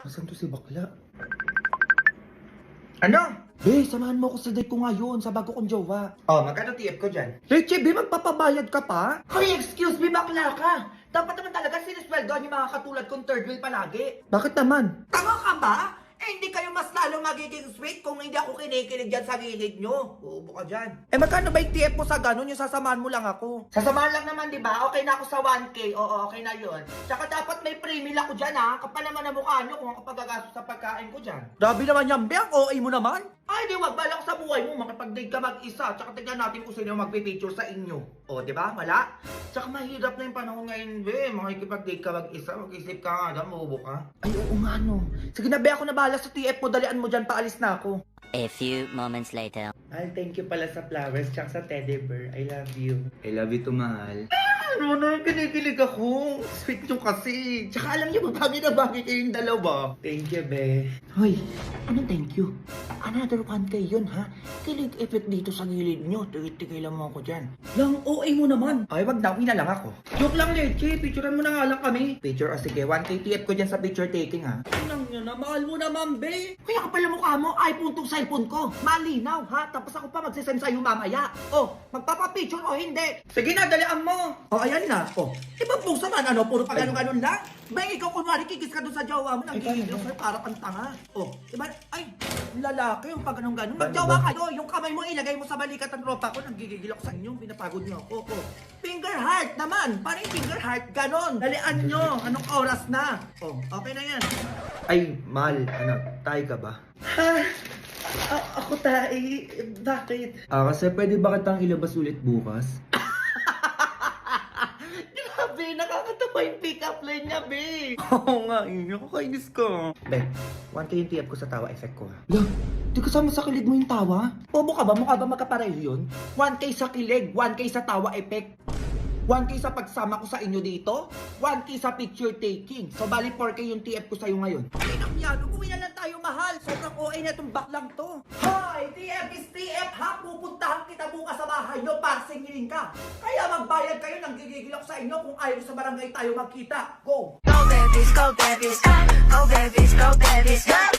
Nasaan to si bakla? Ano? Be, samahan mo ako sa date ko ngayon sa bago kong jowa. Oh, magkano TF ko dyan? Leche, be, magpapabayad ka pa? Hoy, excuse me, bakla ka! Dapat naman talaga sinisweldoan yung mga katulad kong third wheel palagi. Bakit naman? Tama ka ba? Eh, hindi kayo mas lalong magiging sweet kung hindi ako kinikilig dyan sa gilid nyo. Uubo ka dyan. Eh, magkano ba yung TF mo sa ganun? Yung sasamahan mo lang ako. Sasamahan lang naman, di ba? Okay na ako sa 1K. Oo, okay na yun. Tsaka dapat may pre-meal ako dyan, ha? Kapal naman ang mukha nyo kung ako pagagastos sa pagkain ko dyan. Grabe naman yan, be. Ang OA mo naman. Ay, di wag balak sa buhay mo. Makipag-date ka mag-isa. Tsaka tignan natin kung sino yung magpipicture sa inyo. O, di ba? Wala? Tsaka mahirap na yung panahon ngayon, be. Makikipag-date ka mag-isa. Mag-isip ka nga dyan. Maubo ka. Ay, oo nga, no. Sige na, be. Ako na bahala sa TF mo. Dalian mo dyan. Paalis na ako. A few moments later. Mahal, thank you pala sa flowers tsaka sa teddy bear. I love you. I love you too, mahal. Ano na, kinikilig ako. Sweet nyo kasi. Tsaka alam niyo, bagay na bagay kayong dalawa. Thank you, be. Hoy, anong thank you? Another 1K yun, ha? Kilig effect dito sa gilid nyo. Tigil lang mo ako dyan. Lang, OA mo naman. Ay, wag na. Uwi na lang ako. Joke lang, Leche. Picturean mo na nga lang kami. Picture, sige. 1K TF ko dyan sa picture taking, ha? Anong nyo na, mahal mo naman, be. Kaya kapal ang mukha mo, iPhone tong cellphone ko. Malinaw, ha? Tapos ako pa magsisend sa'yo mamaya. Oh, magpapapicture o hindi? Sige na, dalian mo. Oh, ayan na. Oh, ibang pusa man, ano? Puro pa ganun-ganun lang. Ba, ikaw kunwari kikis ka doon sa jowa mo, nagigigil sa'yo para kang tanga. Oh, diba? Ay, lalaki yung pag ganun-ganun. Magjowa kayo, yung kamay mo ilagay mo sa balikat ng tropa ko, nagigigil ako sa inyo, pinapagod niyo ako. Oh, finger heart naman. Paano yung finger heart? Ganon. Dalian nyo. Anong oras na? Oh, okay na yan. Ay, mahal. Ano, tayo ka ba? Ha? Ako tayo. Bakit? Kasi pwede ba kitang ilabas ulit bukas? Grabe, nakakatawa yung pick-up line niya, be. Oo nga, nakakainis ka. Be, 1K yung TF ko sa tawa effect ko, ha? Lang, di kasama sa kilig mo yung tawa? Bobo ka ba? Mukha ba magkapareho yun? 1K sa kilig, 1K sa tawa effect. 1K sa pagsama ko sa inyo dito, 1K sa picture taking. So, bali 4K yung TF ko sa'yo ngayon. Ay, nakyano, umuwi na lang tayo, mahal. Sobrang OA na itong baklang to. Hoy, TF is TF, ha? Pupuntahan kita bukas sa bahay nyo para singilin ka. Kaya magbayad kayo, nang gigigil ako sa inyo kung ayaw sa barangay tayo magkita. Go! Go babies, go babies, go babies, go babies, go.